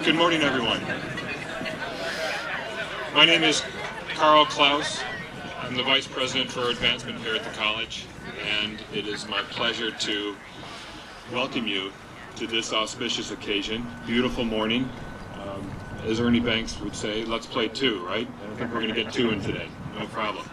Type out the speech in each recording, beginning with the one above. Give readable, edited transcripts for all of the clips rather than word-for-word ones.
Good morning, everyone. My name is Carl Klaus. I'm the Vice President for Advancement here at the college, and it is my pleasure to welcome you to this auspicious occasion. Beautiful morning. As Ernie Banks would say, let's play two, right? I think we're going to get two in today. No problem.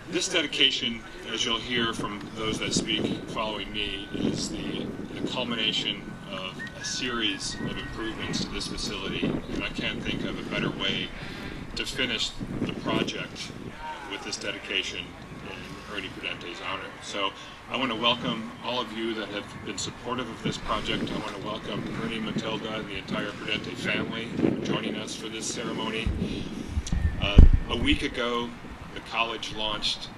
This dedication, as you'll hear from those that speak following me, is the culmination of a series of improvements to this facility, and I can't think of a better way to finish the project with this dedication in Ernie Prudente's honor. So I want to welcome all of you that have been supportive of this project. I want to welcome Ernie, Matilda, and the entire Prudente family joining us for this ceremony. A week ago, the college launched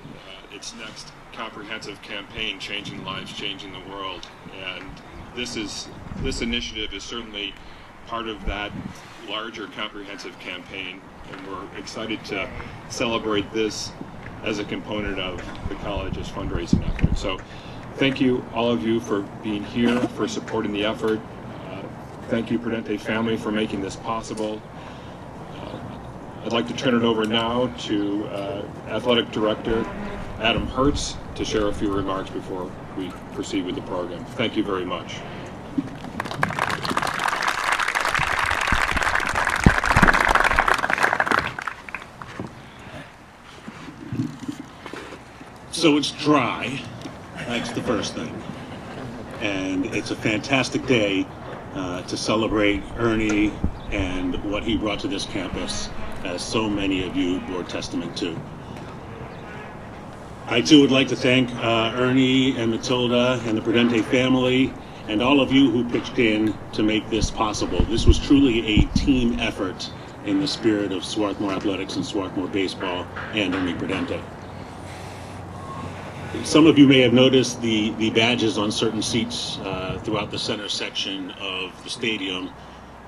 its next comprehensive campaign, Changing Lives, Changing the World, and this initiative is certainly part of that larger comprehensive campaign, and we're excited to celebrate this as a component of the college's fundraising effort. So thank you, all of you, for being here, for supporting the effort. Thank you, Prudente family, for making this possible. I'd like to turn it over now to Athletic Director Adam Hertz to share a few remarks before we proceed with the program. Thank you very much. So it's dry, that's the first thing. And it's a fantastic day to celebrate Ernie and what he brought to this campus, as so many of you bore testament to. I too would like to thank Ernie and Matilda and the Prudente family and all of you who pitched in to make this possible. This was truly a team effort in the spirit of Swarthmore Athletics and Swarthmore Baseball and Ernie Prudente. Some of you may have noticed the badges on certain seats throughout the center section of the stadium.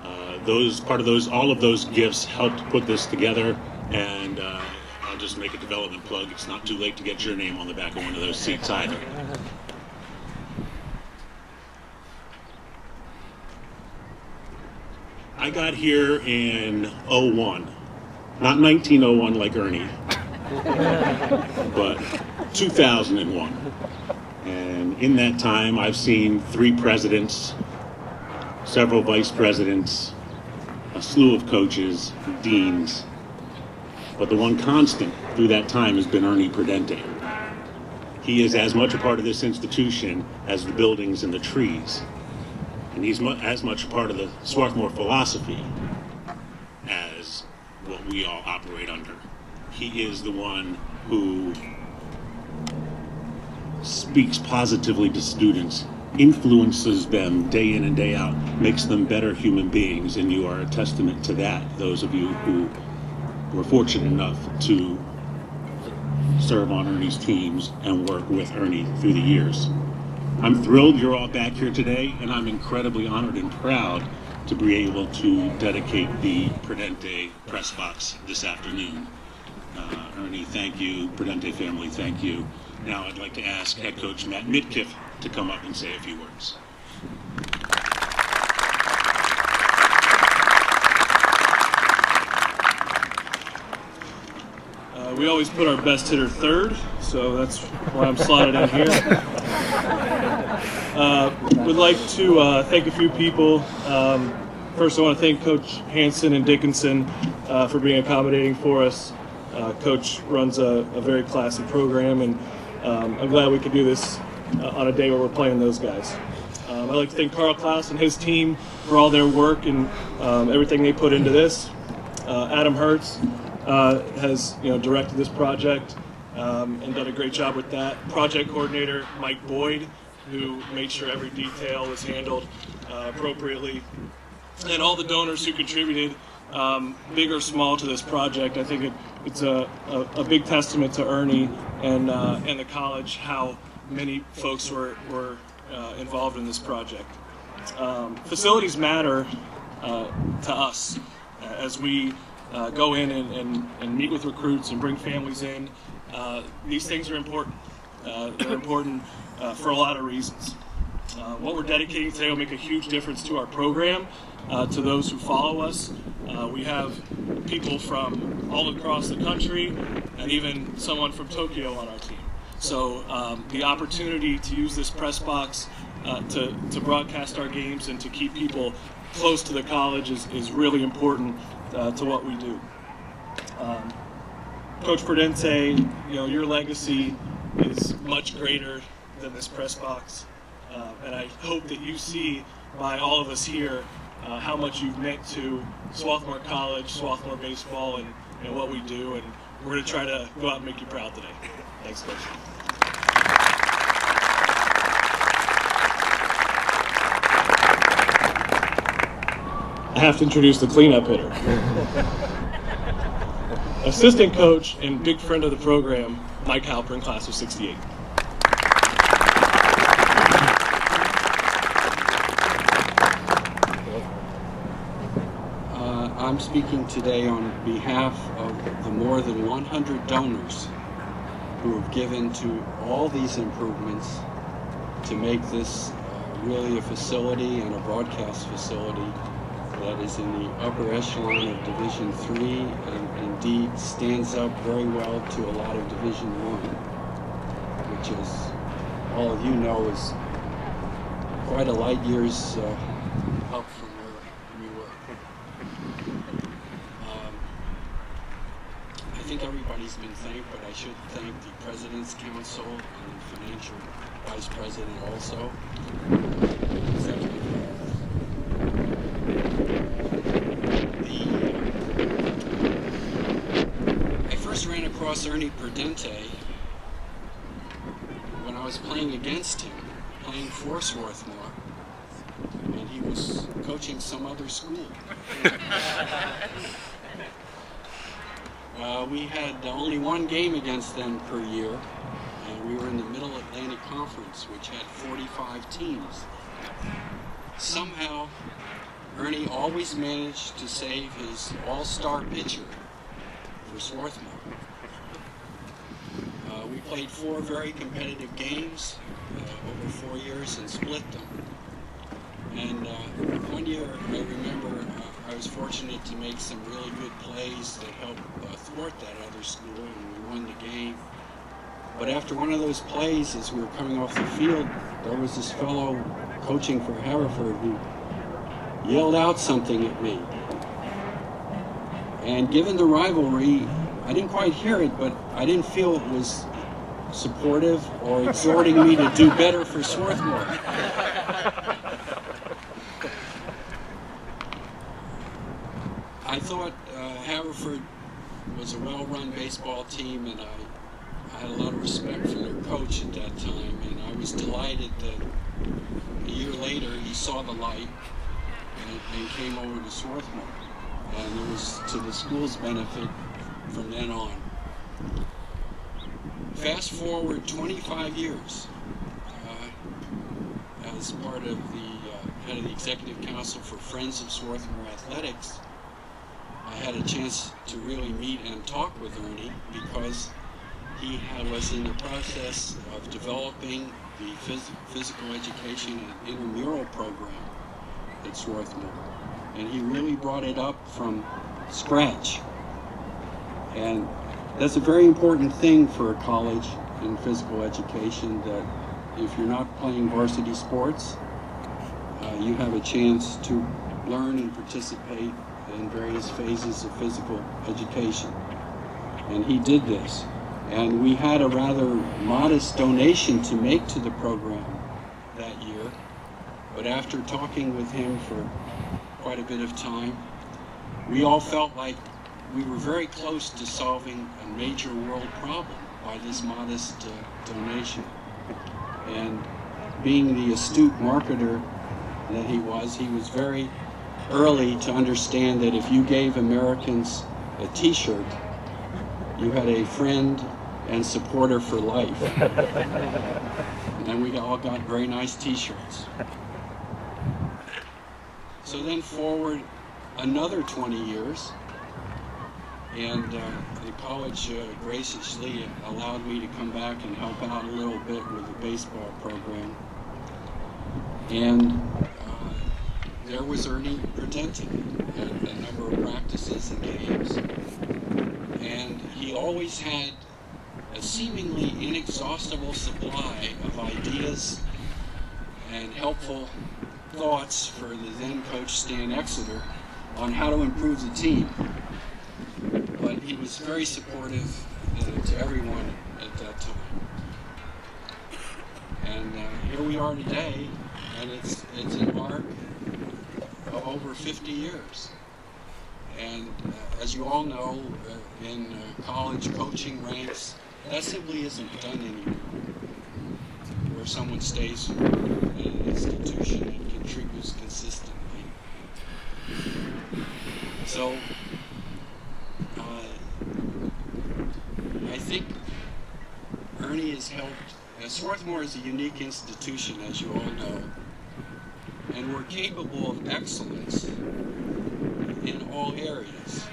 All of those gifts helped put this together, and I'll just make a development plug. It's not too late to get your name on the back of one of those seats either. I got here in 01, not 1901 like Ernie, but 2001. And in that time, I've seen 3 presidents, several vice presidents, a slew of coaches, deans, but the one constant through that time has been Ernie Prudente. He is as much a part of this institution as the buildings and the trees, and he's as much a part of the Swarthmore philosophy as what we all operate under. He is the one who speaks positively to students, influences them day in and day out, makes them better human beings, and you are a testament to that, those of you who were fortunate enough to serve on Ernie's teams and work with Ernie through the years. I'm thrilled you're all back here today, and I'm incredibly honored and proud to be able to dedicate the Prudente press box this afternoon. Ernie, thank you. Prudente family, thank you. Now I'd like to ask head coach Matt Midkiff to come up and say a few words. We always put our best hitter third, so that's why I'm slotted in here. Would like to thank a few people. First, I want to thank Coach Hanson and Dickinson for being accommodating for us. Coach runs a very classy program, and I'm glad we could do this on a day where we're playing those guys. I'd like to thank Carl Klaus and his team for all their work and everything they put into this. Adam Hertz has directed this project and done a great job with that. Project coordinator Mike Boyd, who made sure every detail was handled appropriately, and all the donors who contributed, big or small, to this project. I think it's a big testament to Ernie and the college how many folks were involved in this project. Facilities matter to us as we go in and meet with recruits and bring families in. These things are important. They're important for a lot of reasons. What we're dedicating today will make a huge difference to our program, to those who follow us. We have people from all across the country and even someone from Tokyo on our team. So the opportunity to use this press box to broadcast our games and to keep people close to the college is really important to what we do. Coach Prudente, your legacy is much greater than this press box. And I hope that you see by all of us here how much you've meant to Swarthmore College, Swarthmore baseball, and what we do. And we're going to try to go out and make you proud today. Thanks, Coach. I have to introduce the cleanup hitter. Assistant coach and big friend of the program, Mike Halpern, class of '68. I'm speaking today on behalf of the more than 100 donors who have given to all these improvements to make this really a facility and a broadcast facility that is in the upper echelon of Division III and indeed stands up very well to a lot of Division I, which, as all of you know, is quite a light years up from where we were. I think everybody's been thanked, but I should thank the President's Council and the Financial Vice President also. I first ran across Ernie Prudente when I was playing against him, playing for Swarthmore, and he was coaching some other school. We had only one game against them per year, and we were in the Middle Atlantic Conference, which had 45 teams. Somehow, Ernie always managed to save his all-star pitcher for Swarthmore. We played 4 very competitive games over 4 years and split them. And one year, I remember I was fortunate to make some really good plays that helped thwart that other school, and we won the game. But after one of those plays, as we were coming off the field, there was this fellow coaching for Haverford who yelled out something at me. And given the rivalry, I didn't quite hear it, but I didn't feel it was supportive or exhorting me to do better for Swarthmore. I thought Haverford was a well-run baseball team, and I had a lot of respect for their coach at that time, and I was delighted that a year later he saw the light and came over to Swarthmore, and it was to the school's benefit from then on. Fast forward 25 years, as part of the head of the Executive Council for Friends of Swarthmore Athletics, I had a chance to really meet and talk with Ernie because he was in the process of developing the physical education and intramural program at Swarthmore. And he really brought it up from scratch. And that's a very important thing for a college in physical education, that if you're not playing varsity sports, you have a chance to learn and participate in various phases of physical education. And he did this. And we had a rather modest donation to make to the program that year. But after talking with him for quite a bit of time, we all felt like we were very close to solving a major world problem by this modest donation. And being the astute marketer that he was very early to understand that if you gave Americans a t-shirt, you had a friend and supporter for life. And we all got very nice t-shirts. So then forward another 20 years, and the college graciously allowed me to come back and help out a little bit with the baseball program. And there was Ernie Prudente at a number of practices and games. And he always had a seemingly inexhaustible supply of ideas and helpful thoughts for the then coach Stan Exeter on how to improve the team. But he was very supportive to everyone at that time. And here we are today, and it's an arc of over 50 years. And as you all know, in college coaching ranks, that simply isn't done anymore, where someone stays in an institution and contributes consistently. So, I think Ernie has helped. Swarthmore is a unique institution, as you all know, and we're capable of excellence in all areas,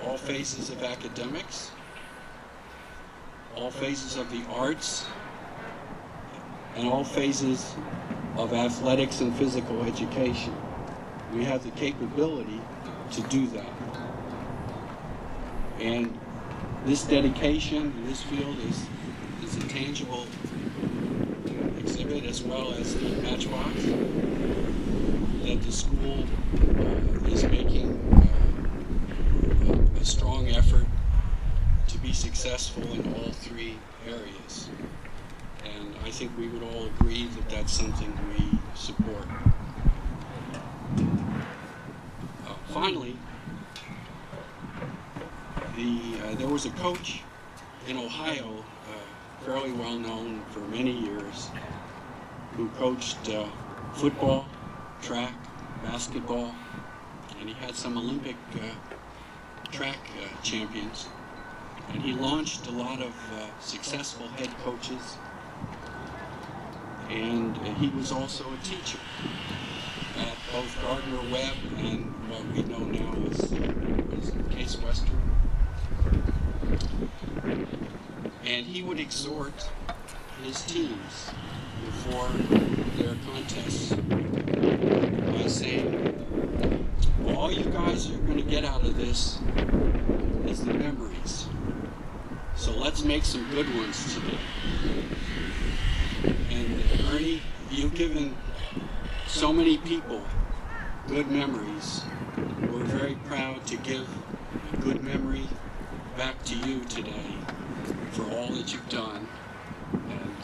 all phases of academics, all phases of the arts, and all phases of athletics and physical education. We have the capability to do that. And this dedication in this field is a tangible exhibit, as well as the matchbox that the school is making a strong effort to be successful in all three areas. And I think we would all agree that that's something we support. Finally, there was a coach in Ohio, fairly well known for many years, who coached football, track, basketball, and he had some Olympic track champions. And he launched a lot of successful head coaches, and he was also a teacher at both Gardner-Webb and what we know now as Case Western. And he would exhort his teams before their contests by saying, well, all you guys are going to get out of this is the memories. So let's make some good ones today. And Ernie, you've given so many people good memories. We're very proud to give a good memory back to you today for all that you've done and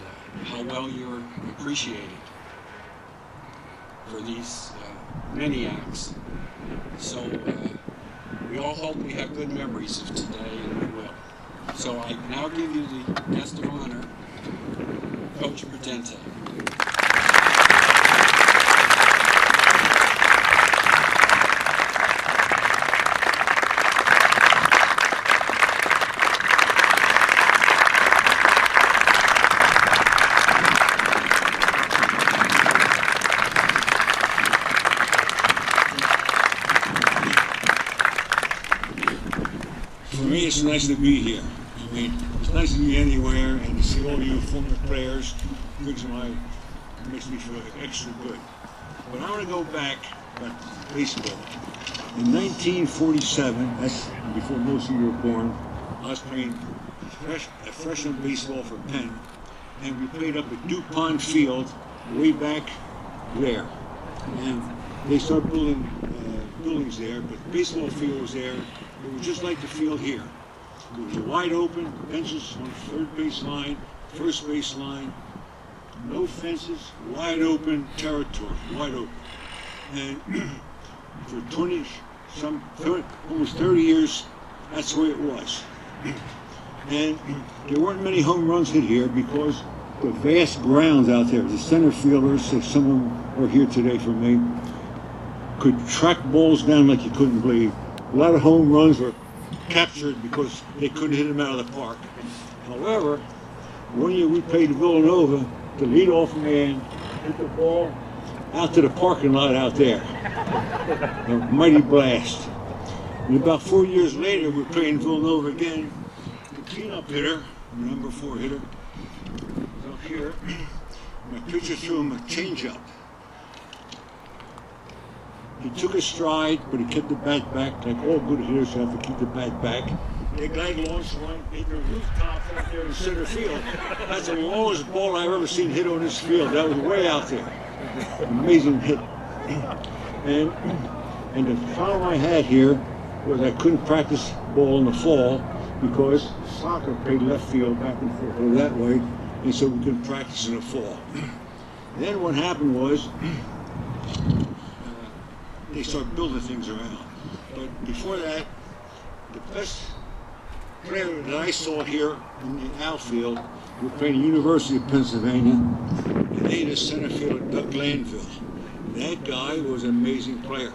how well you're appreciated for these many acts. So we all hope we have good memories of today, and we will. So I now give you the guest of honor, Coach Prudente. For me, it's nice to be here. I mean, it's nice to be anywhere and to see all you former players. Makes me feel extra good. But I want to go back to baseball. In 1947, that's before most of you were born, I was playing freshman baseball for Penn, and we played up at DuPont Field way back there. And they started building buildings there, but the baseball field was there. It was just like the field here. It was wide open, benches on the third base line, first base line, no fences, wide open territory, wide open. And for almost 30 years, that's the way it was. And there weren't many home runs hit here because the vast grounds out there, the center fielders, if someone were here today for me, could track balls down like you couldn't believe. A lot of home runs were captured because they couldn't hit them out of the park. However, one year we played Villanova, the leadoff man hit the ball out to the parking lot out there. A mighty blast. And about 4 years later, we're playing Villanova again. The cleanup hitter, the number 4 hitter, was up here. My pitcher threw him a changeup. He took his stride, but he kept the bat back. Like all good hitters, you have to keep the bat back. The guy launched one, hit the rooftop out there in center field. That's the longest ball I've ever seen hit on this field. That was way out there. Amazing hit. And the problem I had here was I couldn't practice ball in the fall because soccer played left field back and forth or that way, and so we couldn't practice in the fall. Then what happened was they started building things around. But before that, the best player that I saw here in the outfield was playing at the University of Pennsylvania, and they had a center fielder, Doug Glanville. That guy was an amazing player.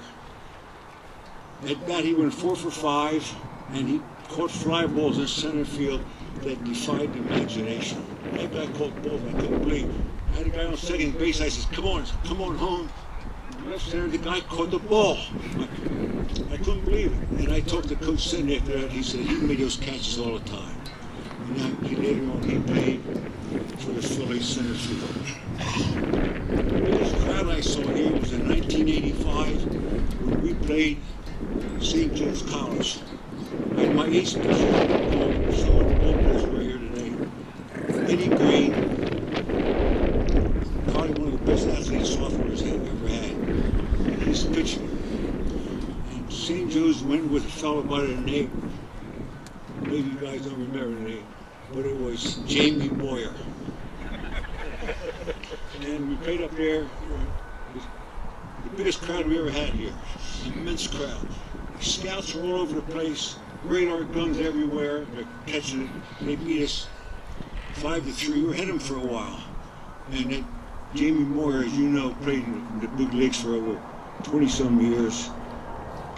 At bat, he went 4 for 5, and he caught fly balls in center field that defied the imagination. That guy caught balls I couldn't believe. I had a guy on second base. I said, come on home. Left center, the guy caught the ball. I couldn't believe it. And I talked to Coach Sidney after that. He said he made those catches all the time. And now, later on, he played for the Phillies center field. The biggest crowd I saw here was in 1985 when we played St. Joe's College. And my ace pitcher, so the ball players were here today. Eddie Green, probably one of the best athletes sophomores I've ever had. He's pitching. And St. Joe's went with a fellow by the name, maybe you guys don't remember the name, but it was Jamie Moyer. And we played up there, the biggest crowd we ever had here, immense crowd. Scouts were all over the place, radar guns everywhere, they're catching it. They beat us 5-3, we were ahead of them for a while. And then Jamie Moyer, as you know, played in the big leagues for over 20-some years.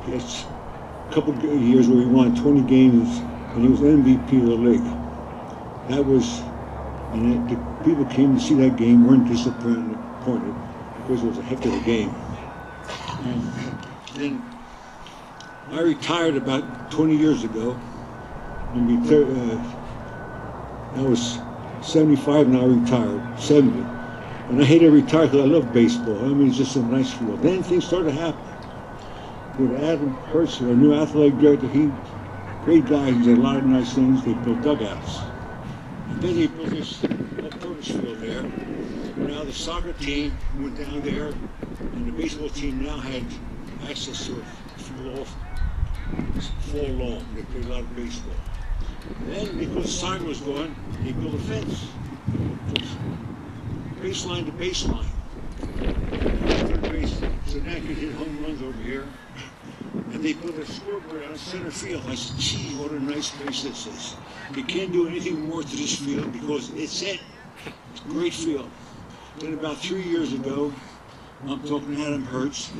He had a couple of years where he won 20 games, and he was MVP of the league. That was, and the people came to see that game, weren't disappointed because it was a heck of a game. And then I retired about 20 years ago, and I was 75 and I retired, 70. And I hated to retire because I love baseball. I mean, it's just a nice field. Then things started to happen. With Adam Hertz, our new athletic director, great guy, he did a lot of nice things. They built dugouts. And then they built this purpose field there. Now the soccer team went down there, and the baseball team now had access to a fall long. They played a lot of baseball. And then, because soccer was going, they built a fence. Baseline to baseline. So now you could hit home runs over here. And they put a scoreboard on center field. I said, gee, what a nice place this is. You can't do anything more to this field because it's it. It's a great field. Then about 3 years ago, I'm talking to Adam Hertz.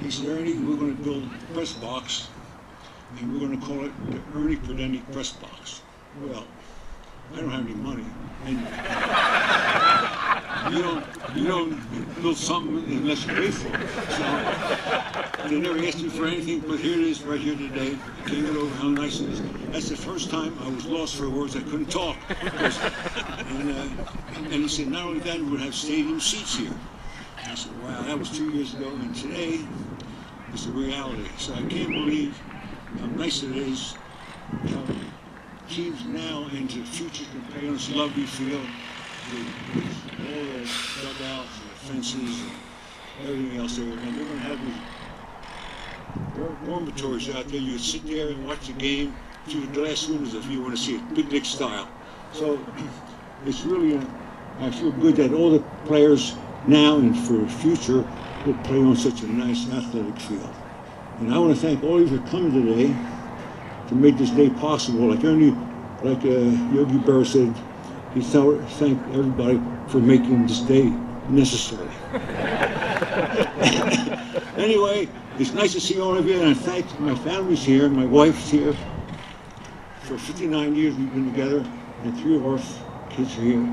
He said, Ernie, we're going to build a press box, and we're going to call it the Ernie Prudente press box. Well, I don't have any money. And you don't build something unless you pay for it. So they never asked me for anything, but here it is right here today. I came over how nice it is. That's the first time I was lost for words. I couldn't talk. And he said, not only that, we would have stadium seats here. I said, wow, that was 2 years ago, and today is the reality. So I can't believe how nice it is. How teams now into the future can play on this lovely field with all the dugouts and the fences and everything else there. And they're going to have these dormitories out there. You can sit there and watch the game through the glass windows if you want to see it, big league style. So it's really, I feel good that all the players now and for the future will play on such a nice athletic field. And I want to thank all of you for coming today to make this day possible. Like Ernie, like Yogi Berra said, he thanked everybody for making this day necessary. Anyway, it's nice to see all of you, and I thank my family's here, my wife's here. For 59 years we've been together, and 3 of our kids are here.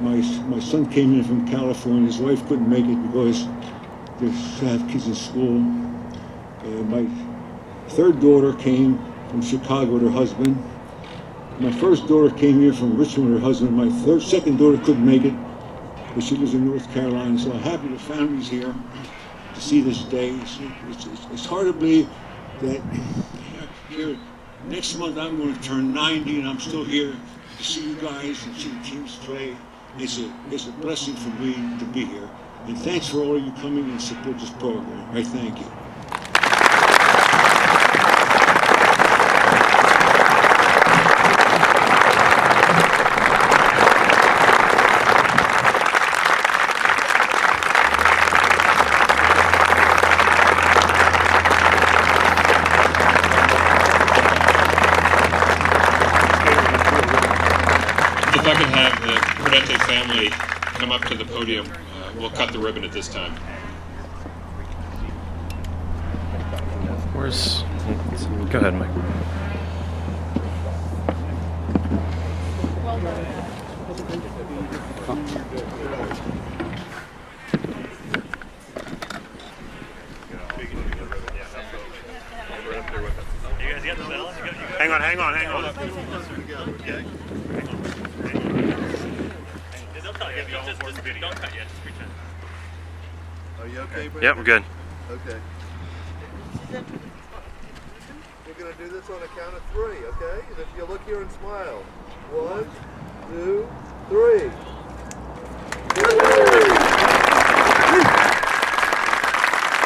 My son came in from California. His wife couldn't make it because they have kids in school. My 3rd daughter came from Chicago with her husband. My 1st daughter came here from Richmond with her husband. My 2nd daughter couldn't make it, but she lives in North Carolina. So I'm happy the family's here. to see this day. It's hard to believe that here next month I'm going to turn 90 and I'm still here to see you guys and see the teams play. It's a blessing for me to be here. And thanks for all of you coming and support this program. I thank you. If I could have the Prudente family come up to the podium, we'll cut the ribbon at this time. Where's... Go ahead, Mike. Hang on. Are you okay, Brandon? Yep, we're good. Okay. We're going to do this on a count of 3, okay? And if you look here and smile. 1, 2, 3.